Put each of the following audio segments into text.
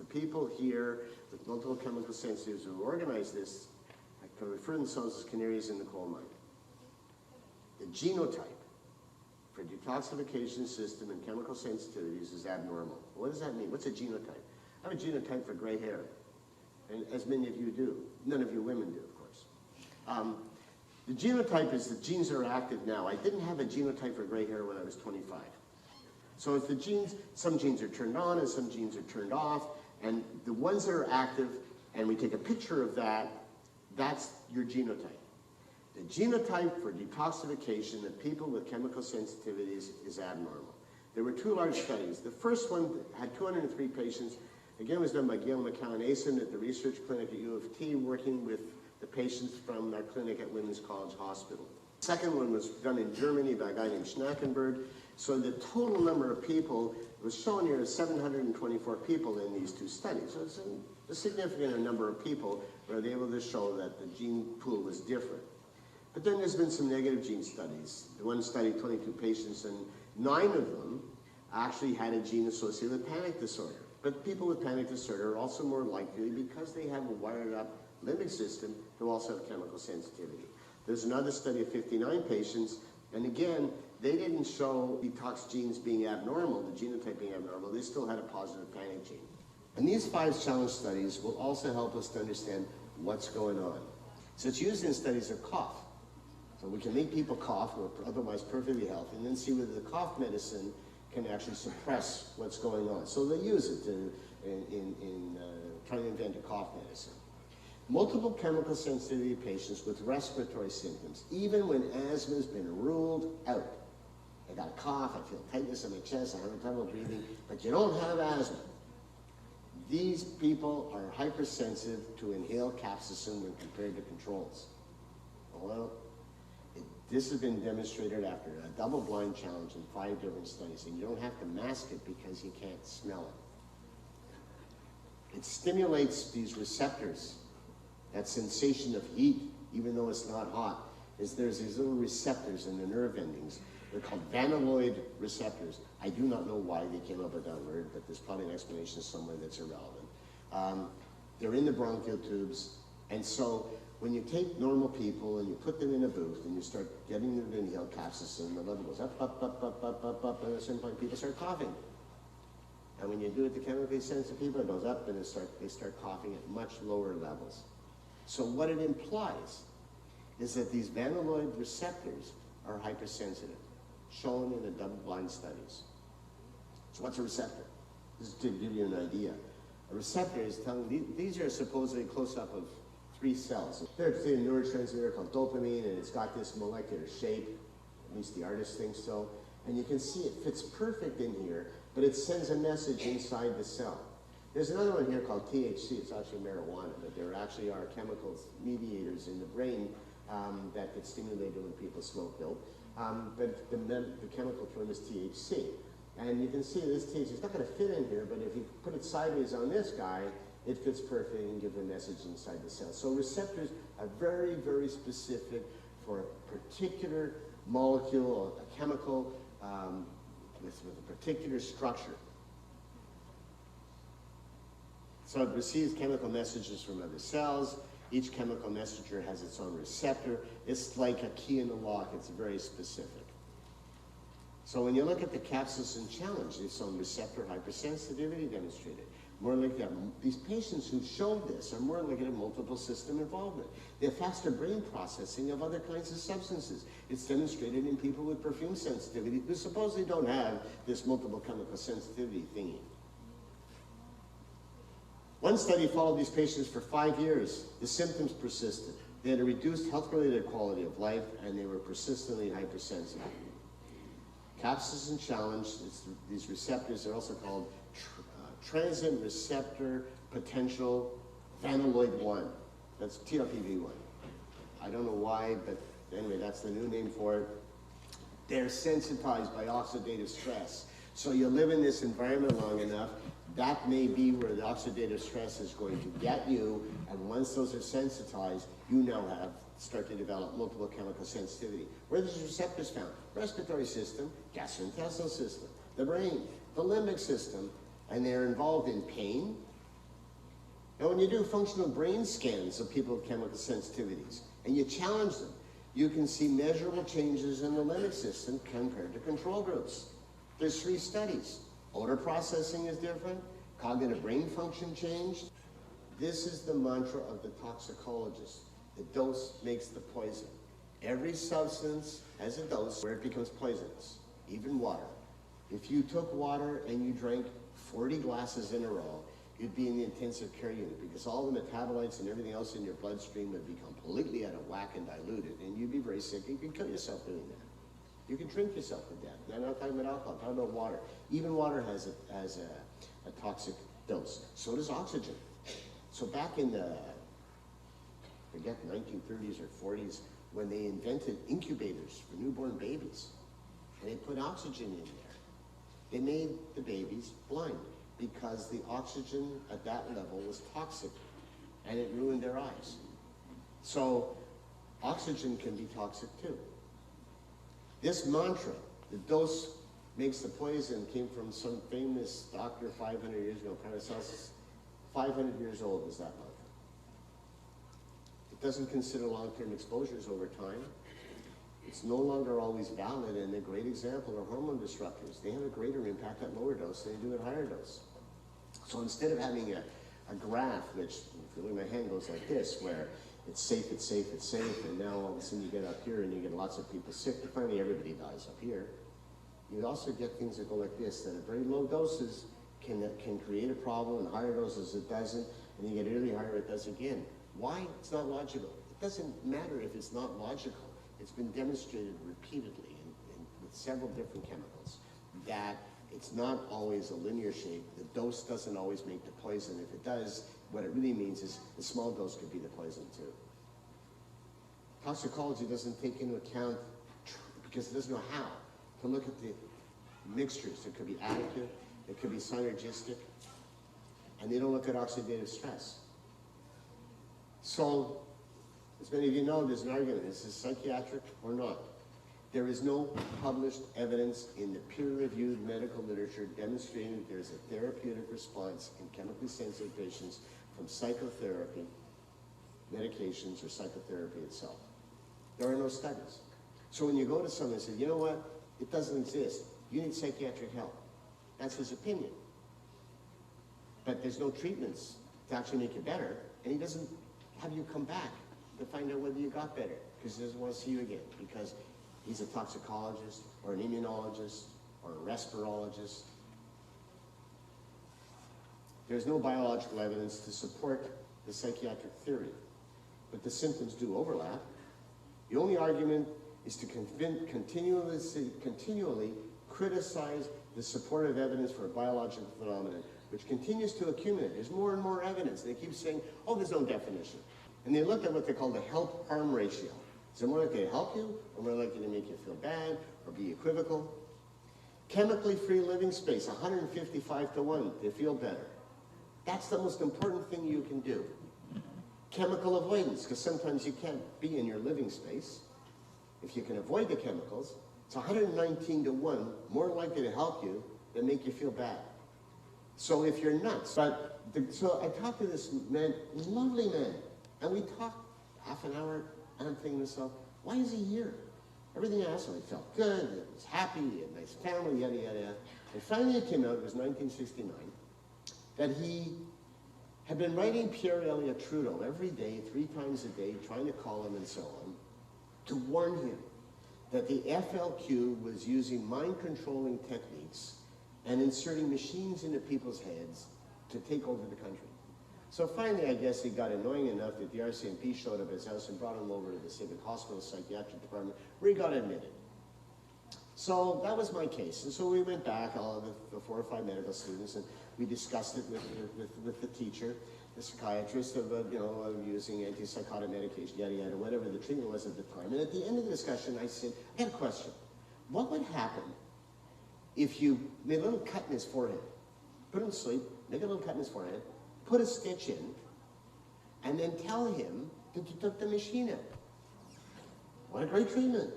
people here with multiple chemical sensitivities who organize this can refer themselves as canaries in the coal mine. The genotype for detoxification system and chemical sensitivities is abnormal. What does that mean? What's a genotype? I have a genotype for gray hair, and as many of you do. None of you women do, of course. The genotype is the genes that are active now. I didn't have a genotype for gray hair when I was 25. So it's the genes, some genes are turned on and some genes are turned off, and the ones that are active, and we take a picture of that, that's your genotype. The genotype for detoxification of people with chemical sensitivities is abnormal. There were 2 large studies. The first one had 203 patients. Again, it was done by Gail McCallan-Asen at the research clinic at U of T, working with the patients from our clinic at Women's College Hospital. The second one was done in Germany by a guy named Schnackenberg. So the total number of people was shown here as 724 people in these 2 studies. So it's a significant number of people were able to show that the gene pool was different. But then there's been some negative gene studies. The one studied 22 patients, and 9 of them actually had a gene associated with panic disorder. But people with panic disorder are also more likely, because they have a wired up limbic system, to also have chemical sensitivity. There's another study of 59 patients, and again, they didn't show detox genes being abnormal, the genotype being abnormal. They still had a positive panic gene. And these 5 challenge studies will also help us to understand what's going on. So it's used in studies of cough. So we can make people cough who are otherwise perfectly healthy, and then see whether the cough medicine can actually suppress what's going on. So they use it in trying to invent a cough medicine. Multiple chemical sensitivity patients with respiratory symptoms, even when asthma has been ruled out. I got a cough, I feel tightness in my chest, I'm having trouble breathing, but you don't have asthma. These people are hypersensitive to inhaled capsaicin when compared to controls. Well, this has been demonstrated after a double-blind challenge in 5 different studies, and you don't have to mask it because you can't smell it. It stimulates these receptors. That sensation of heat, even though it's not hot, is there's these little receptors in the nerve endings. They're called vanilloid receptors. I do not know why they came up with that word, but there's probably an explanation somewhere that's irrelevant. They're in the bronchial tubes, and so when you take normal people and you put them in a booth and you start getting them to inhale capsaicin, the level goes up, up, up, up, up, up, up, and at a certain point people start coughing. And when you do it to chemically sensitive people, it goes up and they start coughing at much lower levels. So what it implies is that these vanilloid receptors are hypersensitive, shown in the double-blind studies. So what's a receptor? This is to give you an idea. A receptor is telling, these are supposedly a close-up of 3 cells. There's a neurotransmitter called dopamine, and it's got this molecular shape, at least the artist thinks so, and you can see it fits perfect in here, but it sends a message inside the cell. There's another one here called THC. It's actually marijuana, but there actually are chemicals, mediators in the brain that get stimulated when people smoke dope. But the chemical term is THC. And you can see this THC is not going to fit in here, but if you put it sideways on this guy, it fits perfectly and gives a message inside the cell. So receptors are very, very specific for a particular molecule or a chemical with a particular structure. So it receives chemical messages from other cells. Each chemical messenger has its own receptor. It's like a key in the lock. It's very specific. So when you look at the capsaicin challenge, there's some receptor hypersensitivity demonstrated. More like these patients who showed this are more likely to have multiple system involvement. They have faster brain processing of other kinds of substances. It's demonstrated in people with perfume sensitivity who supposedly don't have this multiple chemical sensitivity thingy. One study followed these patients for 5 years. The symptoms persisted. They had a reduced health-related quality of life, and they were persistently hypersensitive. Capsaicin challenge, these receptors are also called transient receptor potential vanilloid 1. That's TRPV1. I don't know why, but anyway, that's the new name for it. They're sensitized by oxidative stress. So you live in this environment long enough, that may be where the oxidative stress is going to get you, and once those are sensitized, you now start to develop multiple chemical sensitivity. Where are these receptors found? Respiratory system, gastrointestinal system, the brain, the limbic system, and they're involved in pain, Now, when you do functional brain scans of people with chemical sensitivities, and you challenge them, you can see measurable changes in the limbic system compared to control groups. There's 3 studies. Odor processing is different, cognitive brain function changed. This is the mantra of the toxicologist. The dose makes the poison. Every substance has a dose where it becomes poisonous, even water. If you took water and you drank 40 glasses in a row, you'd be in the intensive care unit because all the metabolites and everything else in your bloodstream would be completely out of whack and diluted, and you'd be very sick. You could kill yourself doing that. You could drink yourself to death. I'm not talking about alcohol, I'm talking about water. Even water has a toxic dose. So does oxygen. So back in the, I forget, 1930s or 40s, when they invented incubators for newborn babies, and they put oxygen in there, they made the babies blind because the oxygen at that level was toxic and it ruined their eyes. So oxygen can be toxic too. This mantra, the dose makes the poison, came from some famous doctor 500 years ago, Paracelsus. 500 years old is that month. It doesn't consider long-term exposures over time. It's no longer always valid, and a great example are hormone disruptors. They have a greater impact at lower dose than they do at higher dose. So instead of having a graph, which, if you look at my hand, goes like this, where it's safe, it's safe, it's safe, and now all of a sudden you get up here and you get lots of people sick, and finally everybody dies up here. You also get things that go like this, that at very low doses can create a problem, and higher doses it doesn't, and you get really higher, it does again. Why? It's not logical. It doesn't matter if it's not logical. It's been demonstrated repeatedly with several different chemicals that it's not always a linear shape. The dose doesn't always make the poison. If it does, what it really means is the small dose could be the poison too. Toxicology doesn't take into account, because it doesn't know how, to look at the mixtures. It could be additive, it could be synergistic, and they don't look at oxidative stress. So, as many of you know, there's an argument, is this psychiatric or not? There is no published evidence in the peer-reviewed medical literature demonstrating that there's a therapeutic response in chemically sensitive patients from psychotherapy, medications, or psychotherapy itself. There are no studies. So when you go to someone and say, you know what, it doesn't exist, you need psychiatric help. That's his opinion. But there's no treatments to actually make you better, and he doesn't have you come back to find out whether you got better, because he doesn't want to see you again, because he's a toxicologist, or an immunologist, or a respirologist. There's no biological evidence to support the psychiatric theory, but the symptoms do overlap. The only argument is to continually criticize the supportive evidence for a biological phenomenon, which continues to accumulate. There's more and more evidence. They keep saying, oh, there's no definition. And they look at what they call the help-harm ratio. Is it more likely to help you, or more likely to make you feel bad, or be equivocal? Chemically free living space, 155 to 1 to feel better. That's the most important thing you can do. Chemical avoidance, because sometimes you can't be in your living space. If you can avoid the chemicals, it's 119 to 1 more likely to help you than make you feel bad. So if you're nuts, so I talked to this man, lovely man, and we talked half an hour, and I'm thinking to myself, why is he here? Everything I asked him, he felt good, he was happy, he had a nice family, yada, yada, yada. And finally it came out, it was 1969, that he had been writing Pierre Elliott Trudeau every day, 3 times a day, trying to call him and so on, to warn him that the FLQ was using mind-controlling techniques and inserting machines into people's heads to take over the country. So finally, I guess it got annoying enough that the RCMP showed up at his house and brought him over to the Civic Hospital Psychiatric Department, where he got admitted. So that was my case. And so we went back, all of the 4 or 5 medical students, and we discussed it with the teacher, the psychiatrist, of using antipsychotic medication, yada, yada, whatever the treatment was at the time. And at the end of the discussion, I said, I had a question. What would happen if you made a little cut in his forehead, put him to sleep, make a little cut in his forehead, put a stitch in, and then tell him that you took the machine out? What a great treatment.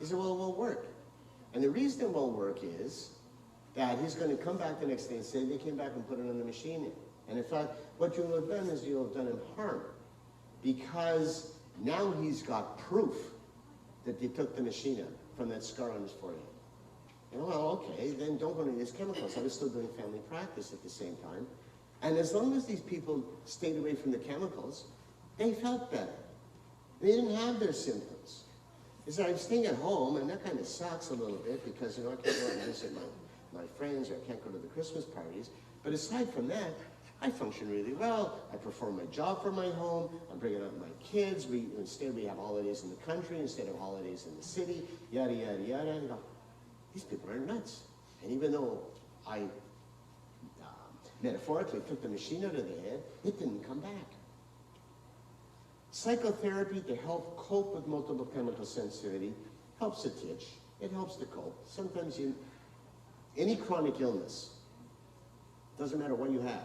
He said, well, it won't work. And the reason it won't work is that he's going to come back the next day and say they came back and put it on the machine in. And in fact, what you'll have done is you'll have done him harm, because now he's got proof that they took the machine out from that scar on his forehead. And well, okay, then don't go into these chemicals. I was still doing family practice at the same time. And as long as these people stayed away from the chemicals, they felt better. They didn't have their symptoms. He said, I'm staying at home, and that kind of sucks a little bit because, you know, I can't go out and visit my friends, or I can't go to the Christmas parties. But aside from that, I function really well. I perform my job from my home. I'm bringing up my kids. Instead we have holidays in the country instead of holidays in the city, yada, yada, yada. And go, these people are nuts. And even though I metaphorically took the machine out of the head, it didn't come back. Psychotherapy to help cope with multiple chemical sensitivity helps a titch. It helps to cope. Sometimes any chronic illness, doesn't matter what you have,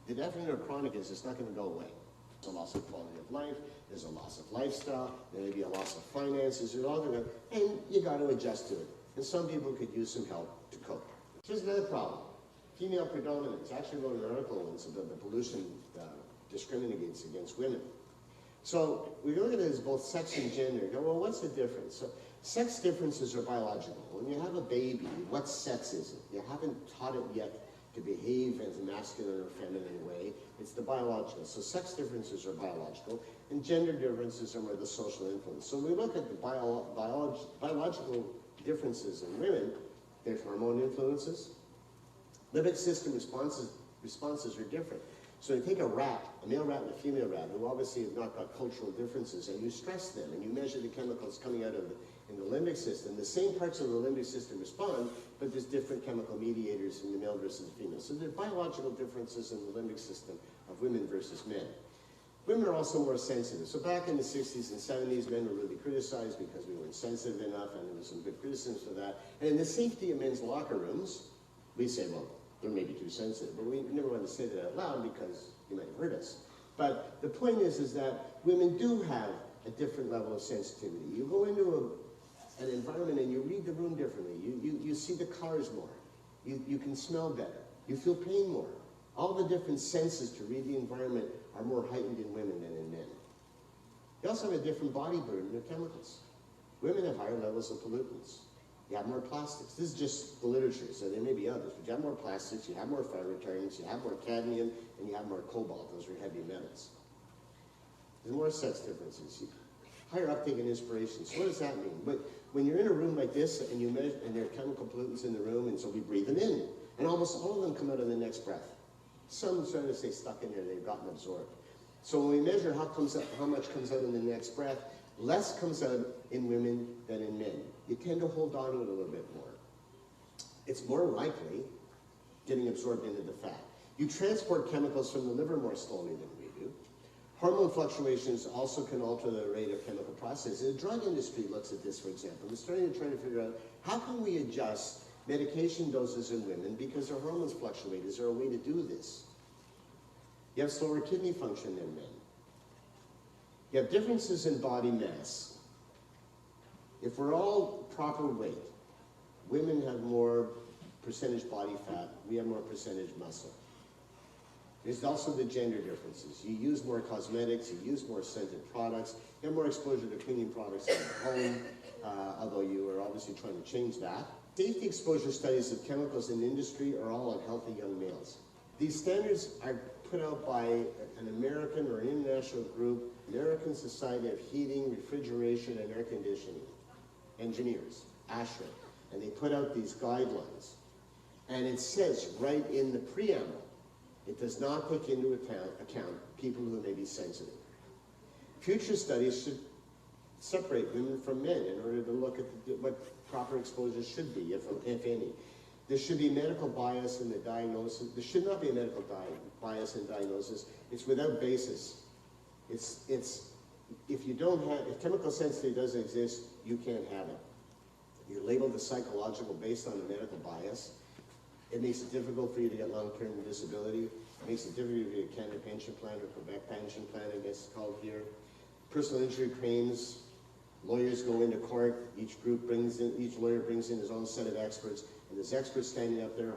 the definition of chronic is it's not going to go away. There's a loss of quality of life, there's a loss of lifestyle, there may be a loss of finances, there's all that, and you got to adjust to it. And some people could use some help to cope. Here's another problem. Female predominance. I actually wrote an article once about the pollution discriminates against women. So we look at it as both sex and gender. Go, well, what's the difference? So sex differences are biological. When you have a baby, what sex is it? You haven't taught it yet to behave as a masculine or feminine way. It's the biological. So sex differences are biological, and gender differences are more the social influence. So when we look at the biological differences in women, there's hormone influences. Limbic system responses are different. So you take a rat, a male rat and a female rat, who obviously have not got cultural differences, and you stress them, and you measure the chemicals coming out of in the limbic system. The same parts of the limbic system respond, but there's different chemical mediators in the male versus the female. So there are biological differences in the limbic system of women versus men. Women are also more sensitive. So back in the 60s and 70s, men were really criticized because we weren't sensitive enough, and there was some good criticism for that. And in the safety of men's locker rooms, we say, well, they're maybe too sensitive, but we never want to say that out loud because you might hurt us. But the point is that women do have a different level of sensitivity. You go into an environment and you read the room differently. You see the colors more. You can smell better. You feel pain more. All the different senses to read the environment are more heightened in women than in men. You also have a different body burden of chemicals. Women have higher levels of pollutants. You have more plastics. This is just the literature, so there may be others, but you have more plastics, you have more fire retardants, you have more cadmium, and you have more cobalt. Those are heavy metals. There's more sex differences. Higher uptake in inspiration. So what does that mean? But when you're in a room like this and you measure, and there are chemical pollutants in the room, and so we breathe them in, and almost all of them come out in the next breath. Some trying to stay stuck in there, they've gotten absorbed. So when we measure how much comes out in the next breath, less comes out in women than in men. You tend to hold on to it a little bit more. It's more likely getting absorbed into the fat. You transport chemicals from the liver more slowly than we do. Hormone fluctuations also can alter the rate of chemical processing. The drug industry looks at this, for example. They're trying to figure out how can we adjust medication doses in women because their hormones fluctuate. Is there a way to do this? You have slower kidney function than men. You have differences in body mass. If we're all proper weight, women have more percentage body fat, we have more percentage muscle. There's also the gender differences. You use more cosmetics, you use more scented products, you have more exposure to cleaning products in your home, although you are obviously trying to change that. Safety exposure studies of chemicals in industry are all on healthy young males. These standards are put out by an American or an international group, American Society of Heating, Refrigeration, and Air Conditioning Engineers, ASHRAE, and they put out these guidelines. And it says right in the preamble, it does not take into account people who may be sensitive. Future studies should separate women from men in order to look at what proper exposure should be, if any. There should be medical bias in the diagnosis. There should not be a medical bias in diagnosis. It's without basis. If chemical sensitivity doesn't exist, you can't have it. You're labeled as psychological based on a medical bias. It makes it difficult for you to get long-term disability. It makes it difficult for you to get a Canada pension plan or Quebec pension plan, I guess it's called here. Personal injury claims, lawyers go into court, each lawyer brings in his own set of experts, and there's experts standing up there